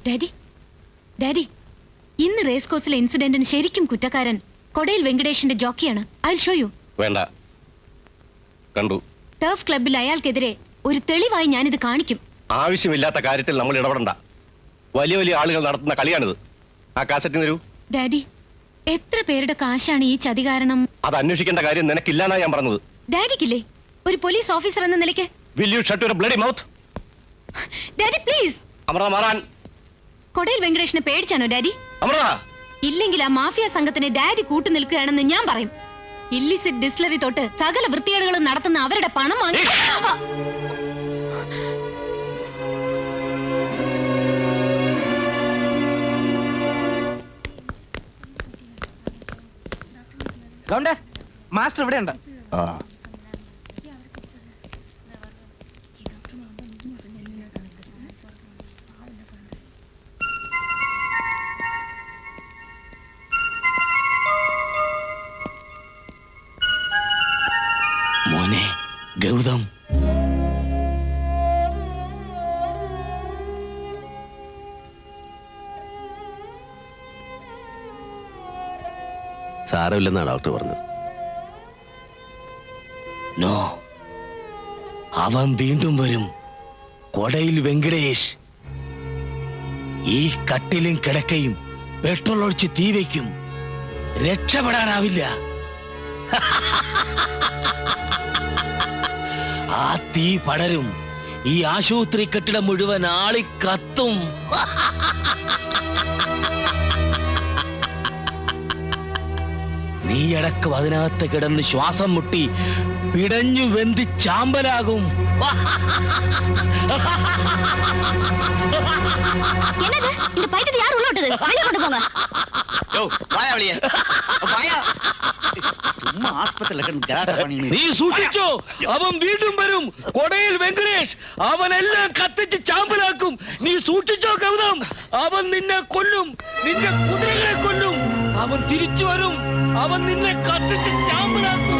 Daddy daddy ഇന്ന് raise കോഴ്സിലെ ഇൻസിഡന്റിന് ശരിക്കും കുറ്റക്കാരൻ കൊടയിൽ വെങ്കടേഷിന്റെ ജോക്കിയാണ്. I will show you. വേണ്ട, കണ്ടു. ടർഫ് ക്ലബിൽ അയാൾക്കെതിരെ ഒരു തെളിവായി ഞാനിത് കാണിക്കും. ആവശ്യമില്ലാത്ത കാര്യത്തിൽ നമ്മൾ ഇടപെടണ്ട. വലിയ വലിയ ആളുകൾ നടത്തുന്ന കളിയാണിത്. ആ കാസറ്റ് തരൂ. ഡാഡി, എത്ര പേരുടെ കാശാണ് ഈ ചതി കാരണം? അത് അന്വേഷിക്കേണ്ട കാര്യം നിനക്കില്ലാന്നാ ഞാൻ പറഞ്ഞത്. ഡാഡിക്കില്ലേ ഒരു പോലീസ് ഓഫീസർ എന്ന നിലയ്ക്ക്? Will you shut your bloody mouth? Daddy please. Amrita മാറാൻ. കൊടയിൽ വെങ്കടേഷിനെ പേടിച്ചാണോ ഡാഡി? അമൃത, ഇല്ലെങ്കിൽ ആ മാഫിയ സംഘത്തിന് ഡാഡി കൂട്ടു നിൽക്കുകയാണെന്ന് ഞാൻ പറയും. ഇല്ലിസിറ്റ് ഡിസ്റ്റിലറി തൊട്ട് സകല വൃത്തികേടുകളും നടത്തുന്ന അവരുടെ പണം വാങ്ങി. മാസ്റ്റർ ഇവിടെ ഉണ്ട്. മോനെ ഗൗതം, സാരമില്ലെന്നാ ഡോക്ടർ പറഞ്ഞത്. നോ, അവൻ വീണ്ടും വരും. കൊടയിൽ വെങ്കടേഷ് ഈ കട്ടിലും കിടക്കയും പെട്രോൾ ഒഴിച്ച് തീ വയ്ക്കും. രക്ഷപ്പെടാനാവില്ല. ആ തീ പടരും. ഈ ആശുപത്രി കെട്ടിടം മുഴുവൻ ആളി കത്തും. നീയടക്കം അതിനകത്ത് കിടന്ന് ശ്വാസം മുട്ടി പിടഞ്ഞു വെന്തി ചാമ്പലാകും. നീ സൂക്ഷിച്ചോ, അവൻ വീണ്ടും വരും. കൊടയിൽ വെങ്കടേഷ് അവനെല്ലാം കത്തിച്ച് ചാമ്പലാക്കും. നീ സൂക്ഷിച്ചോ ഗൗതം, അവൻ നിന്നെ കൊല്ലും. നിന്റെ കുതിരകളെ കൊല്ലും. അവൻ തിരിച്ചു വരും. അവൻ നിന്നെ കത്തിച്ച് ചാമ്പലാക്കും.